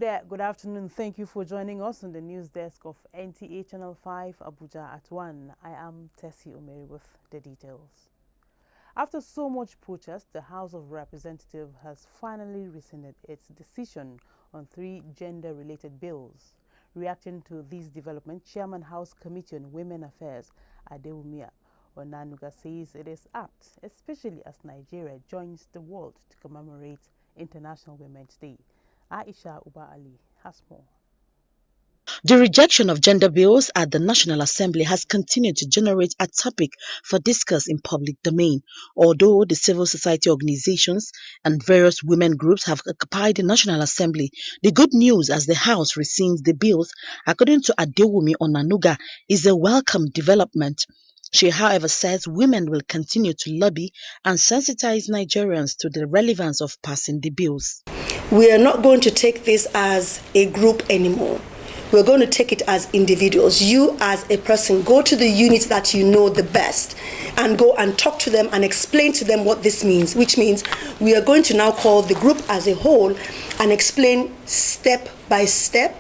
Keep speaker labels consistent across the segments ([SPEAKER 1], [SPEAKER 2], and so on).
[SPEAKER 1] there, good afternoon. Thank you for joining us on the news desk of NTA Channel 5 Abuja at 1. I am Tessie Omeri with the details. After so much protest, the House of Representatives has finally rescinded its decision on 3 gender-related bills. Reacting to this development, Chairman House Committee on Women Affairs, Adewumi Onanuga, says it is apt, especially as Nigeria joins the world to commemorate International Women's Day. Aisha Uba Ali has more.
[SPEAKER 2] The rejection of gender bills at the National Assembly has continued to generate a topic for discourse in public domain. Although the civil society organizations and various women groups have occupied the National Assembly, the good news as the House rescinds the bills, according to Adewumi Onanuga, is a welcome development. She, however, says women will continue to lobby and sensitize Nigerians to the relevance of passing the bills.
[SPEAKER 3] We are not going to take this as a group anymore. We're going to take it as individuals. You as a person, go to the units that you know the best and go and talk to them and explain to them what this means, which means we are going to now call the group as a whole and explain step by step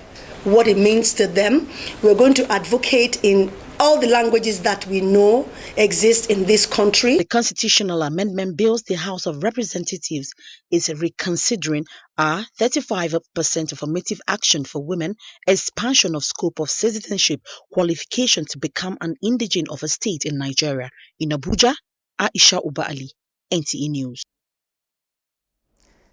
[SPEAKER 3] what it means to them. We're going to advocate in all the languages that we know exist in this country.
[SPEAKER 2] The constitutional amendment bills the House of Representatives is reconsidering are 35% affirmative action for women, expansion of scope of citizenship, qualification to become an indigene of a state in Nigeria. In Abuja, Aisha Uba Ali, NTA News.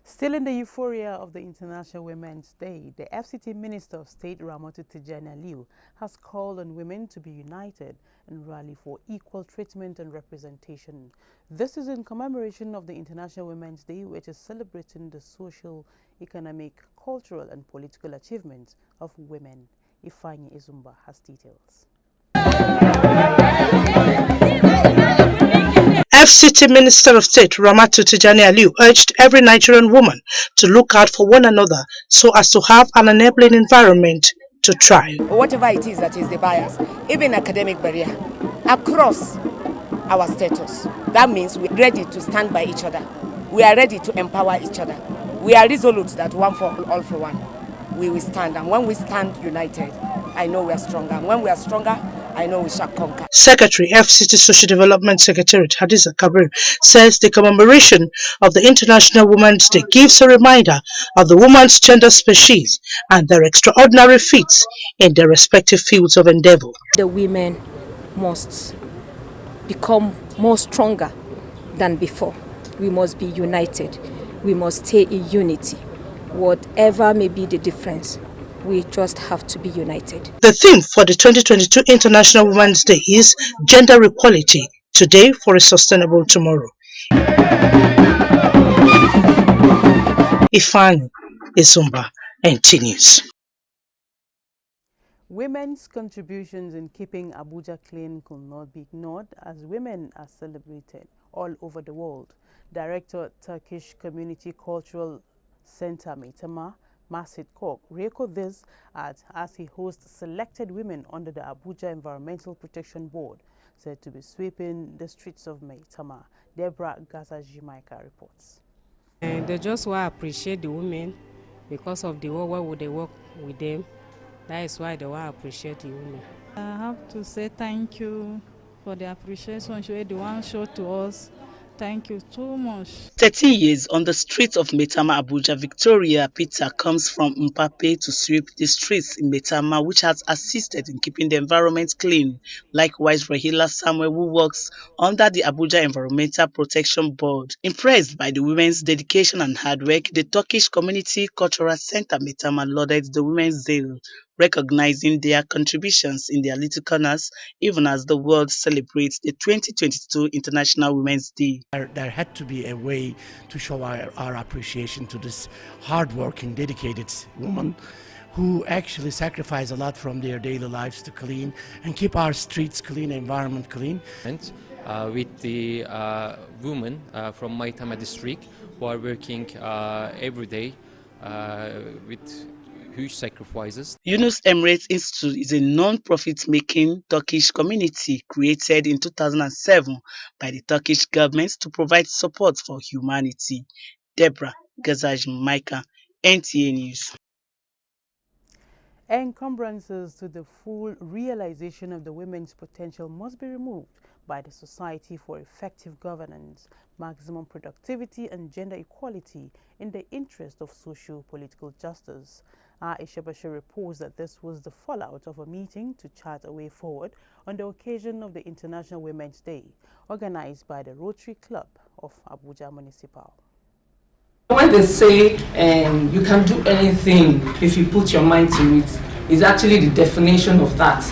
[SPEAKER 1] Still in the euphoria of the International Women's Day, the FCT Minister of State Ramatu Tijani Aliu has called on women to be united and rally for equal treatment and representation. This is in commemoration of the International Women's Day, which is celebrating the social, economic, cultural and political achievements of women. Ifeanyi Izumba has details.
[SPEAKER 4] FCT Minister of State Ramatu Tijani Aliu urged every Nigerian woman to look out for one another so as to have an enabling environment to thrive.
[SPEAKER 5] Whatever it is that is the bias, even academic barrier, across our status, that means we're ready to stand by each other. We are ready to empower each other. We are resolute that one for all for one. We will stand, and when we stand united, I know we are stronger. And when we are stronger, I know we shall conquer.
[SPEAKER 4] Secretary, FCT Social Development Secretariat Hadiza Kabir says the commemoration of the International Women's Day gives a reminder of the woman's gender species and their extraordinary feats in their respective fields of endeavor.
[SPEAKER 6] The women must become more stronger than before. We must be united. We must stay in unity. Whatever may be the difference, we just have to be united.
[SPEAKER 4] The theme for the 2022 International Women's Day is Gender Equality, Today for a Sustainable Tomorrow. Ifeanyi Izumba, NTA News.
[SPEAKER 1] Women's contributions in keeping Abuja clean could not be ignored as women are celebrated all over the world. Director, Turkish Community Cultural Center, Maitama, Masit Kok, re-echoed this as he hosts selected women under the Abuja Environmental Protection Board, said to be sweeping the streets of Maitama. Deborah Gaza-Jimaika reports.
[SPEAKER 7] They just want to appreciate the women because of the work they work with them. That is why they want to appreciate the women.
[SPEAKER 8] I have to say thank you for the appreciation the one showed to us. Thank you so much.
[SPEAKER 9] 30 years on the streets of Maitama, Abuja, Victoria Peter comes from Mpape to sweep the streets in Maitama, which has assisted in keeping the environment clean. Likewise, Rahila Samuel, who works under the Abuja Environmental Protection Board. Impressed by the women's dedication and hard work, the Turkish Community Cultural Center Maitama lauded the women's zeal, recognizing their contributions in their little corners, even as the world celebrates the 2022 International Women's Day.
[SPEAKER 10] There had to be a way to show our appreciation to this hard-working, dedicated woman who actually sacrifice a lot from their daily lives to clean and keep our streets clean, environment clean.
[SPEAKER 11] And with the women from Maitama district who are working every day with huge sacrifices.
[SPEAKER 9] Yunus Emirates Institute is a non-profit making Turkish community created in 2007 by the Turkish government to provide support for humanity. Deborah Gaza-Jimaika, NTA News.
[SPEAKER 1] Encumbrances to the full realization of the women's potential must be removed by the Society for Effective Governance, Maximum Productivity and Gender Equality in the interest of socio-political justice. Aisha Bashir reports that this was the fallout of a meeting to chart a way forward on the occasion of the International Women's Day, organized by the Rotary Club of Abuja Municipal.
[SPEAKER 12] When they say you can do anything if you put your mind to it, is actually the definition of that.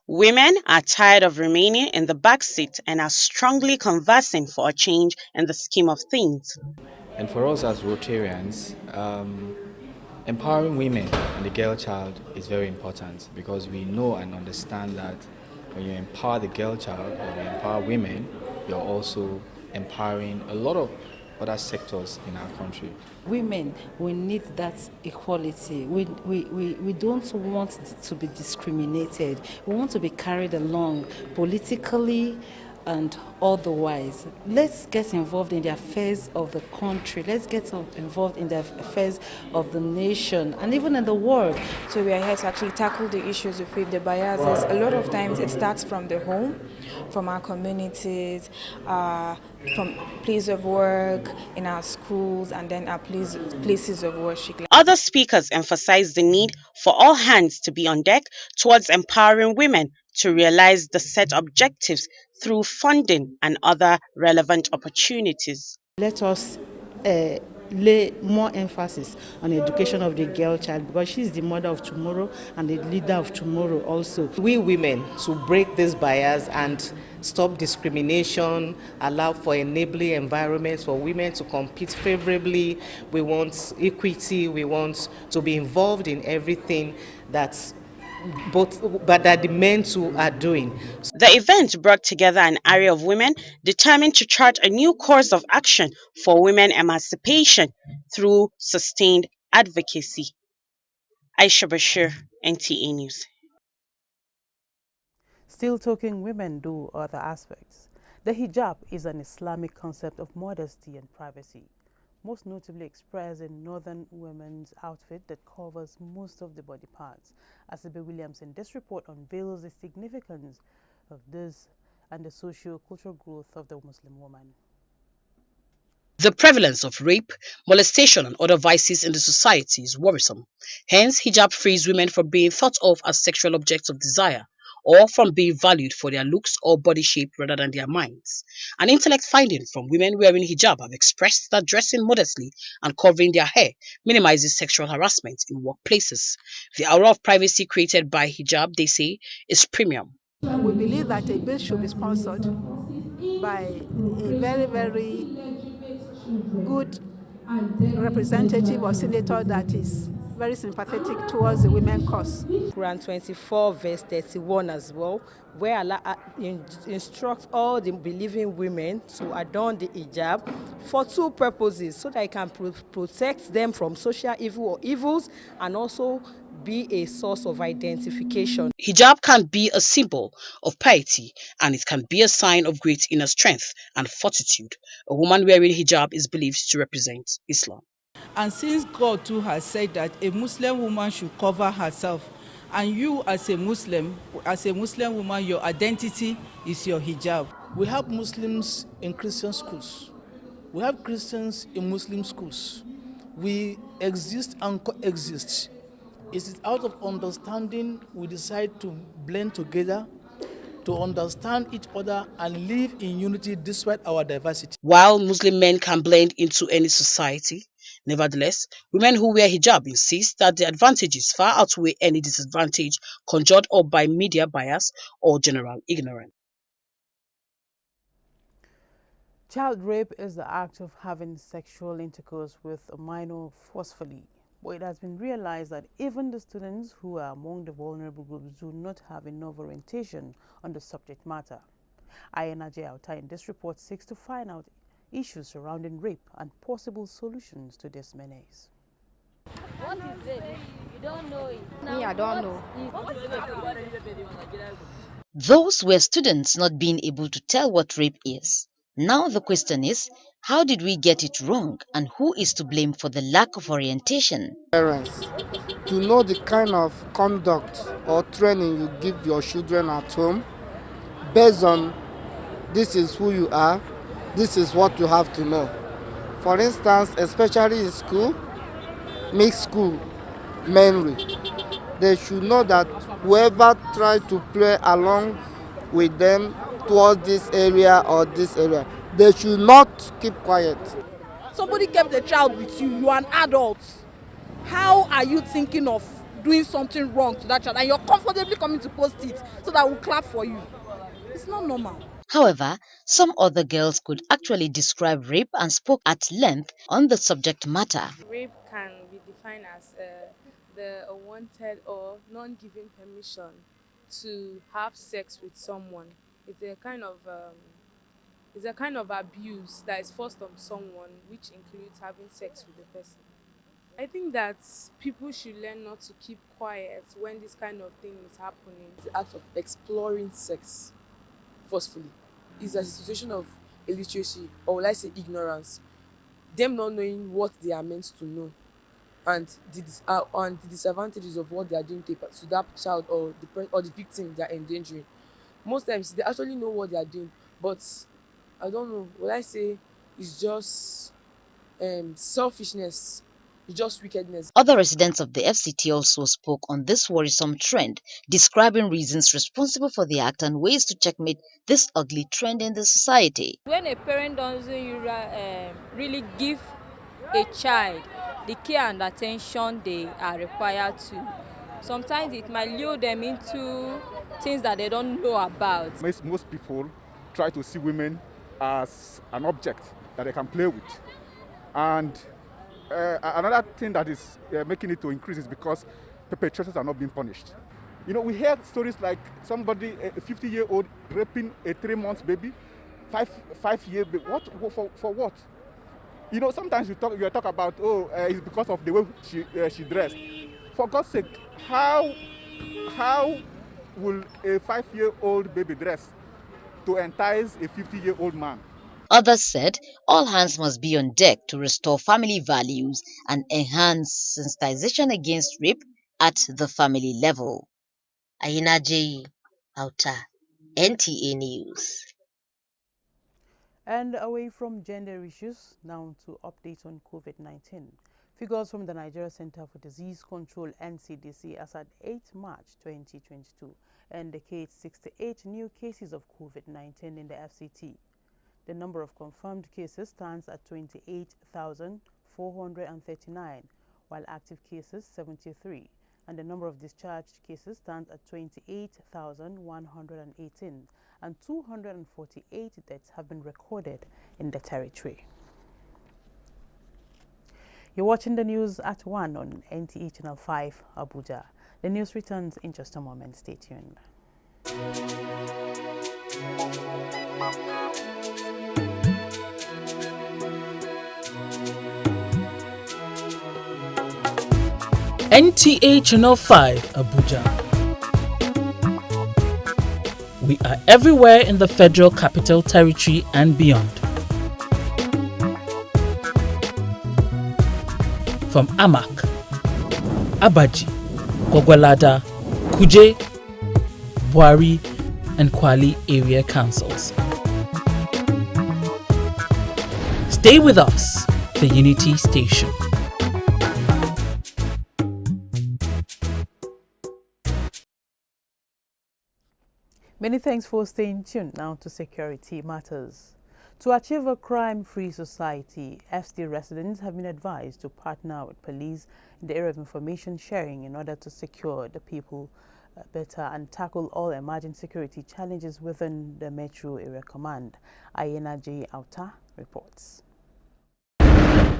[SPEAKER 13] Women are tired of remaining in the back seat and are strongly conversing for a change in the scheme of things.
[SPEAKER 14] And for us as Rotarians, empowering women and the girl child is very important, because we know and understand that when you empower the girl child or you empower women, you're also empowering a lot of other sectors in our country.
[SPEAKER 15] Women, we need that equality. We don't want to be discriminated. We want to be carried along politically and otherwise. Let's get involved in the affairs of the country. Let's get involved in the affairs of the nation and even in the world.
[SPEAKER 16] So we are here to actually tackle the issues with the biases. A lot of times it starts from the home, from our communities, from places of work, in our schools, and then our places of worship.
[SPEAKER 13] Other speakers emphasized the need for all hands to be on deck towards empowering women to realize the set objectives through funding and other relevant opportunities.
[SPEAKER 15] Let us lay more emphasis on the education of the girl child, because she is the mother of tomorrow and the leader of tomorrow also.
[SPEAKER 17] We women to break this bias and stop discrimination, allow for enabling environments for women to compete favorably. We want equity, we want to be involved in everything that the men too are doing.
[SPEAKER 13] The event brought together an array of women determined to chart a new course of action for women emancipation through sustained advocacy. Aisha Bashir, NTA News.
[SPEAKER 1] Still talking women do other aspects. The hijab is an Islamic concept of modesty and privacy, most notably expressed in northern women's outfit that covers most of the body parts. Asibe Williams in this report unveils the significance of this and the socio-cultural growth of the Muslim woman.
[SPEAKER 2] The prevalence of rape, molestation and other vices in the society is worrisome. Hence, hijab frees women from being thought of as sexual objects of desire, or from being valued for their looks or body shape rather than their minds. An intellect finding from women wearing hijab have expressed that dressing modestly and covering their hair minimizes sexual harassment in workplaces. The aura of privacy created by hijab, they say, is premium.
[SPEAKER 18] We believe that a bill should be sponsored by a very, very good representative or senator that is very sympathetic towards the women cause.
[SPEAKER 19] Quran 24 verse 31 as well, where Allah instructs all the believing women to adorn the hijab for two purposes, so that it can protect them from social evil or evils, and also be a source of identification.
[SPEAKER 2] Hijab can be a symbol of piety, and it can be a sign of great inner strength and fortitude. A woman wearing hijab is believed to represent Islam.
[SPEAKER 20] And since God too has said that a Muslim woman should cover herself, and you as a Muslim woman, your identity is your hijab.
[SPEAKER 21] We have Muslims in Christian schools. We have Christians in Muslim schools. We exist and coexist. It is out of understanding we decide to blend together, to understand each other and live in unity despite our diversity.
[SPEAKER 2] While Muslim men can blend into any society, nevertheless, women who wear hijab insist that the advantages far outweigh any disadvantage conjured up by media bias or general ignorance.
[SPEAKER 1] Child rape is the act of having sexual intercourse with a minor forcefully. But it has been realized that even the students who are among the vulnerable groups do not have enough orientation on the subject matter. Ayana J. Auta in this report seeks to find out issues surrounding rape and possible solutions to this menace.
[SPEAKER 22] What is rape? You don't know it.
[SPEAKER 23] Me, I don't know.
[SPEAKER 24] Those were students not being able to tell what rape is.
[SPEAKER 2] Now the question is, how did we get it wrong and who is to blame for the lack of orientation?
[SPEAKER 3] Parents to know the kind of conduct or training you give your children at home based on this is who you are, this is what you have to know. For instance, especially in school, mixed school mainly, they should know that whoever try to play along with them towards this area or this area, they should not keep quiet.
[SPEAKER 5] Somebody kept a child with you, you are an adult. How are you thinking of doing something wrong to that child and you're comfortably coming to post it so that we'll clap for you? It's not normal.
[SPEAKER 2] However, some other girls could actually describe rape and spoke at length on the subject matter.
[SPEAKER 23] Rape can be defined as the unwanted or non-given permission to have sex with someone. It's a kind of abuse that is forced on someone, which includes having sex with the person. I think that people should learn not to keep quiet when this kind of thing is happening.
[SPEAKER 24] The act of exploring sex forcefully is a situation of illiteracy, or will I say ignorance, them not knowing what they are meant to know, and the disadvantages of what they are doing to that child or the victim they are endangering. Most times they actually know what they are doing, but I don't know, will I say it's just selfishness, it's just wickedness.
[SPEAKER 2] Other residents of the FCT also spoke on this worrisome trend, describing reasons responsible for the act and ways to checkmate this ugly trend in the society.
[SPEAKER 25] When a parent doesn't really give a child the care and attention they are required to, sometimes it might lure them into things that they don't know about.
[SPEAKER 26] Most people try to see women as an object that they can play with. And another thing that is making it to increase is because perpetrators are not being punished. You know, we hear stories like somebody, a 50-year-old raping a 3-month baby, 5-year baby. What for what? You know, sometimes you talk about, it's because of the way she dressed. For God's sake, how will a 5-year-old baby dress to entice a 50-year-old man?
[SPEAKER 2] Others said all hands must be on deck to restore family values and enhance sensitization against rape at the family level. Ayinaji Auta, NTA News.
[SPEAKER 1] And away from gender issues, now to update on COVID-19. Figures from the Nigeria Center for Disease Control (NCDC) as at 8 March 2022 indicate 68 new cases of COVID-19 in the FCT. The number of confirmed cases stands at 28,439, while active cases 73, and the number of discharged cases stands at 28,118, and 248 deaths have been recorded in the territory. You're watching the news at 1 on NTA Channel 5, Abuja. The news returns in just a moment. Stay tuned.
[SPEAKER 27] NTA Channel 5, Abuja. We are everywhere in the Federal Capital Territory and beyond. From Amak, Abaji, Gwagwalada, Kuje, Buari, and Kwali area councils. Stay with us, the Unity Station.
[SPEAKER 1] Many thanks for staying tuned. Now to security matters. To achieve a crime-free society, FCT residents have been advised to partner with police in the area of information sharing in order to secure the people better and tackle all emerging security challenges within the Metro Area Command. Ayinaji Auta reports.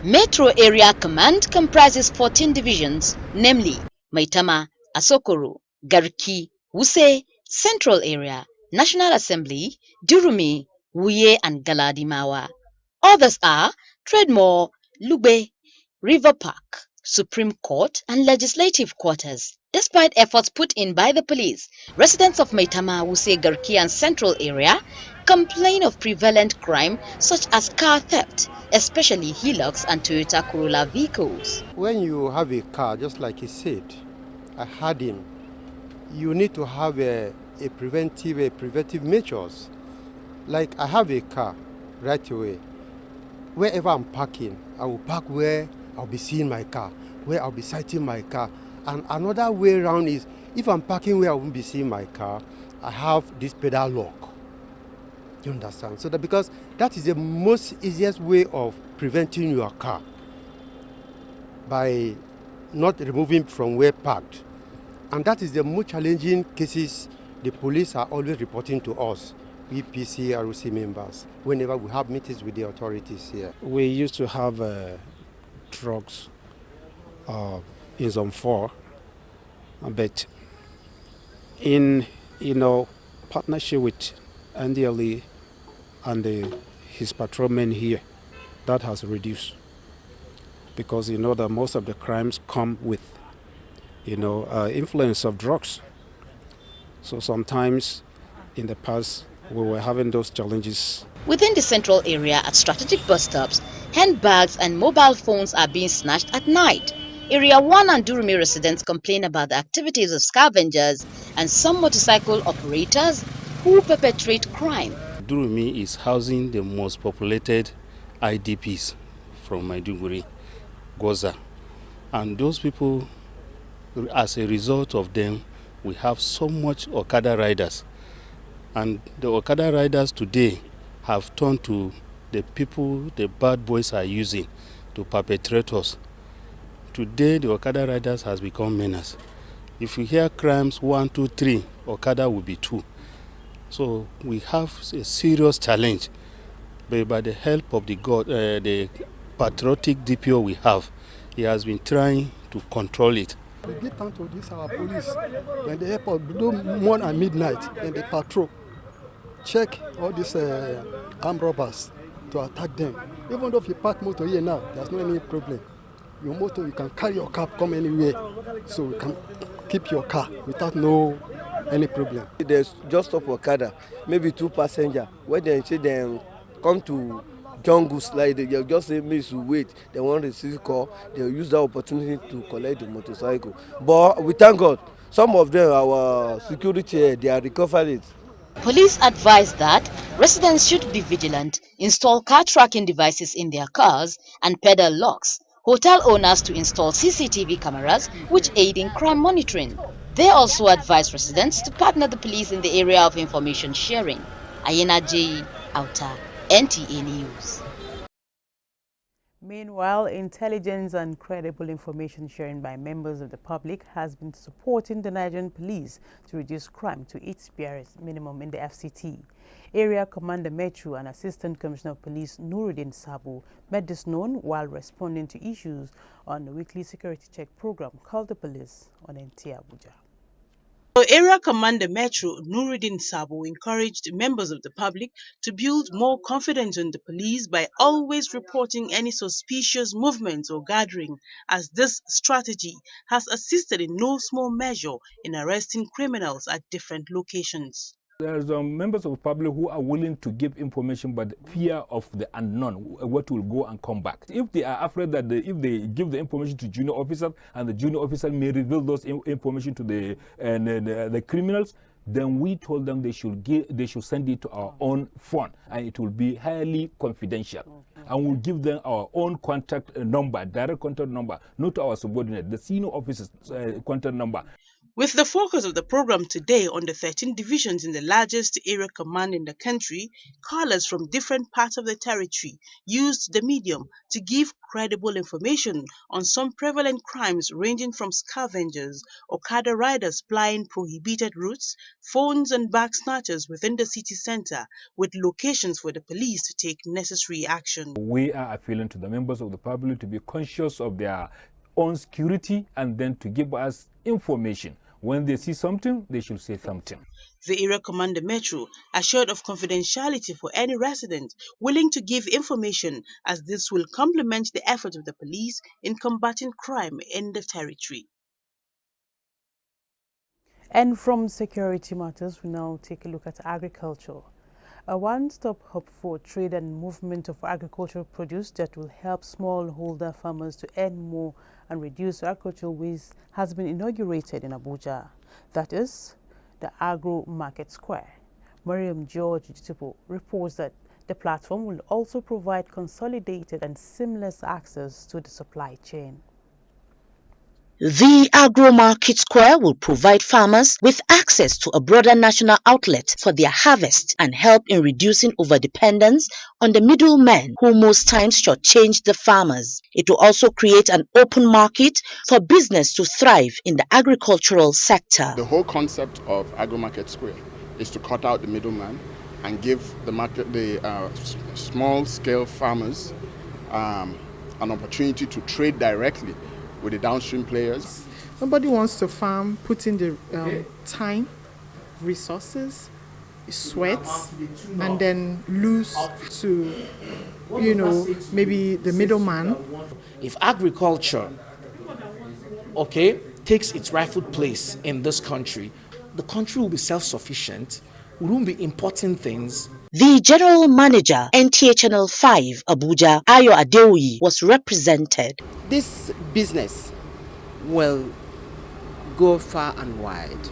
[SPEAKER 2] Metro Area Command comprises 14 divisions, namely Maitama, Asokoro, Garki, Wuse, Central Area, National Assembly, Durumi, Wuye and Galadimawa. Others are Trademore, Lugbe, River Park, Supreme Court and Legislative Quarters. Despite efforts put in by the police, residents of Maitama, Wuse, Garki and Central Area complain of prevalent crime such as car theft, especially Hilux and Toyota Corolla vehicles.
[SPEAKER 4] When you have a car, just like he said, I heard him, you need to have a preventive measures. Like I have a car right away. Wherever I'm parking, I will park where I'll be seeing my car, where I'll be sighting my car. And another way around is, if I'm parking where I won't be seeing my car, I have this pedal lock. You understand? So that because that is the most easiest way of preventing your car by not removing from where parked. And that is the most challenging cases the police are always reporting to us, we PCROC members, whenever we have meetings with the authorities here.
[SPEAKER 6] We used to have drugs in Zone 4, but in partnership with NDLE and his patrolmen here, that has reduced, because that most of the crimes come with influence of drugs. So sometimes in the past we were having those challenges.
[SPEAKER 2] Within the central area at strategic bus stops, handbags and mobile phones are being snatched at night. Area 1 and Durumi residents complain about the activities of scavengers and some motorcycle operators who perpetrate crime.
[SPEAKER 7] Durumi is housing the most populated IDPs from Maiduguri, Goza. And those people, as a result of them, we have so much Okada riders. And the Okada riders today have turned to the people the bad boys are using to perpetrate us. Today, the Okada riders has become menace. If you hear crimes 1, 2, 3, Okada will be 2. So we have a serious challenge. But by the help of the patriotic DPO we have, he has been trying to control it.
[SPEAKER 4] We get down to this, our police, when the airport do more at midnight, and they patrol, check all these armed robbers to attack them. Even though if you park motor here now, there's no any problem. Your motor, you can carry your car, come anywhere, so you can keep your car without any problem.
[SPEAKER 8] There's just up Okada, maybe 2 passengers. When they say they come to jungle slide, they'll just say, miss, wait. They want to receive call. They'll use that opportunity to collect the motorcycle. But we thank God, some of them, our security, they are recovering it.
[SPEAKER 2] Police advise that residents should be vigilant, install car tracking devices in their cars and pedal locks. Hotel owners to install CCTV cameras which aid in crime monitoring. They also advise residents to partner the police in the area of information sharing. Ayena J. Outa, NTA News.
[SPEAKER 1] Meanwhile, intelligence and credible information sharing by members of the public has been supporting the Nigerian police to reduce crime to its barest minimum in the FCT. Area Commander Metro and Assistant Commissioner of Police Nuruddin Sabo made this known while responding to issues on the weekly security check program called the police on NTA Abuja.
[SPEAKER 13] Area Commander Metro Nuruddin Sabo encouraged members of the public to build more confidence in the police by always reporting any suspicious movements or gathering, as this strategy has assisted in no small measure in arresting criminals at different locations.
[SPEAKER 9] There's members of the public who are willing to give information, but fear of the unknown, what will go and come back. If they are afraid that if they give the information to junior officers and the junior officer may reveal those information to the criminals, then we told them they should send it to our own phone, and it will be highly confidential. And we'll give them our own contact number, direct contact number, not our subordinate, the senior officer's contact number.
[SPEAKER 13] With the focus of the program today on the 13 divisions in the largest area command in the country, callers from different parts of the territory used the medium to give credible information on some prevalent crimes ranging from scavengers, Okada riders plying prohibited routes, phones and bag snatchers within the city center, with locations for the police to take necessary action.
[SPEAKER 9] We are appealing to the members of the public to be conscious of their own security and then to give us information. When they see something, they should say something.
[SPEAKER 13] The Area Commander Metro assured of confidentiality for any resident willing to give information, as this will complement the effort of the police in combating crime in the territory.
[SPEAKER 1] And from security matters, we now take a look at agriculture. A one-stop hub for trade and movement of agricultural produce that will help smallholder farmers to earn more and reduce agricultural waste has been inaugurated in Abuja. That is the Agro Market Square. Mariam George reports that the platform will also provide consolidated and seamless access to the supply chain.
[SPEAKER 2] The Agro Market Square will provide farmers with access to a broader national outlet for their harvest and help in reducing overdependence on the middlemen who most times shortchange the farmers. It will also create an open market for business to thrive in the agricultural sector.
[SPEAKER 10] The whole concept of Agro Market Square is to cut out the middleman and give the small-scale farmers an opportunity to trade directly with the downstream players.
[SPEAKER 11] Somebody wants to farm, put in the time, resources, sweat, and then lose to, maybe the middleman.
[SPEAKER 12] If agriculture, takes its rightful place in this country, the country will be self-sufficient. We won't be importing things.
[SPEAKER 2] The General Manager, NTA Channel 5, Abuja, Ayo Adeoyi, was represented.
[SPEAKER 14] This business will go far and wide,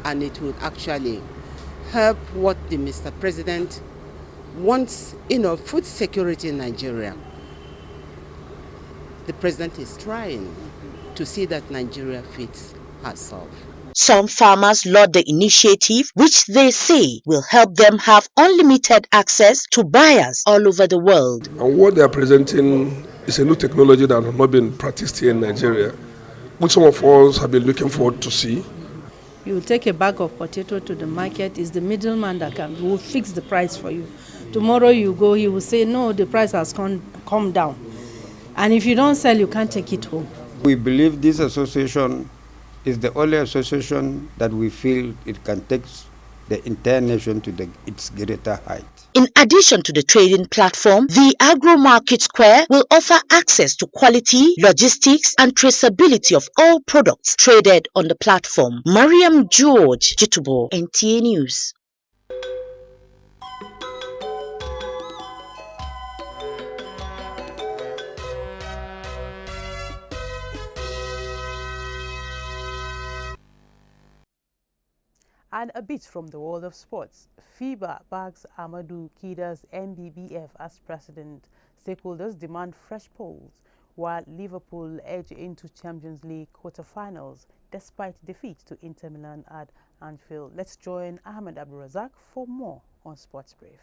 [SPEAKER 14] and it will actually help what the Mr. President wants, food security in Nigeria. The President is trying to see that Nigeria feeds herself.
[SPEAKER 2] Some farmers laud the initiative, which they say will help them have unlimited access to buyers all over the world.
[SPEAKER 15] And what they are presenting is a new technology that has not been practiced here in Nigeria, which some of us have been looking forward to see.
[SPEAKER 16] You take a bag of potato to the market, it's the middleman that will fix the price for you. Tomorrow you go, he will say, no, the price has come down. And if you don't sell, you can't take it home.
[SPEAKER 17] We believe this association is the only association that we feel it can take the entire nation to its greater height.
[SPEAKER 2] In addition to the trading platform, the Agro Market Square will offer access to quality, logistics, and traceability of all products traded on the platform. Mariam George, Jitubo, NTA News.
[SPEAKER 1] And a bit from the world of sports. FIBA backs Amadou Kida's MBBF as president. Stakeholders demand fresh polls, while Liverpool edge into Champions League quarter-finals despite defeat to Inter Milan at Anfield. Let's join Ahmed Abdulrazak for more on Sports Brief.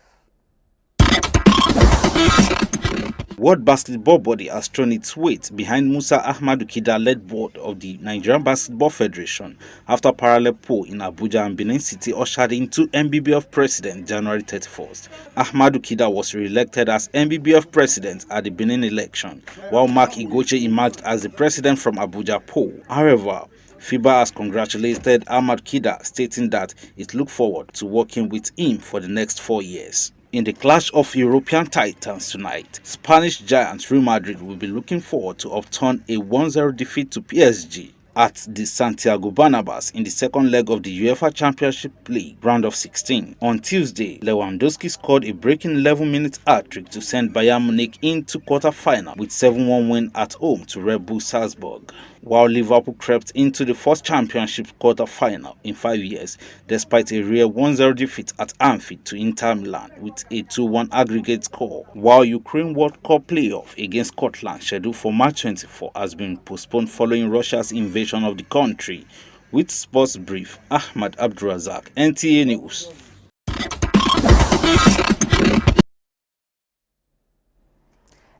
[SPEAKER 28] World Basketball Body has thrown its weight behind Musa Ahmadu Kida-led board of the Nigerian Basketball Federation after parallel poll in Abuja and Benin City ushered into MBBF president January 31st. Ahmadu Kida was re-elected as MBBF president at the Benin election, while Mark Igoche emerged as the president from Abuja poll. However, FIBA has congratulated Ahmad Kida, stating that it looked forward to working with him for the next 4 years. In the clash of European titans tonight, Spanish giants Real Madrid will be looking forward to upturn a 1-0 defeat to PSG at the Santiago Bernabéu in the second leg of the UEFA Championship League round of 16. On Tuesday, Lewandowski scored a breaking 11-minute hat-trick to send Bayern Munich into quarter-final with 7-1 win at home to Red Bull Salzburg, while Liverpool crept into the first championship quarter-final in 5 years despite a rare 1-0 defeat at Anfield to Inter Milan with a 2-1 aggregate score, while Ukraine World Cup playoff against Scotland scheduled for March 24 has been postponed following Russia's invasion of the country. With Sports Brief, Ahmad Abdulrazak, NTA News.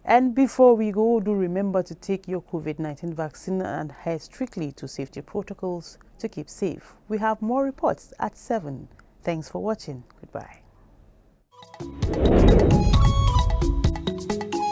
[SPEAKER 1] And before we go, do remember to take your COVID-19 vaccine and adhere strictly to safety protocols to keep safe. We have more reports at 7. Thanks for watching. Goodbye.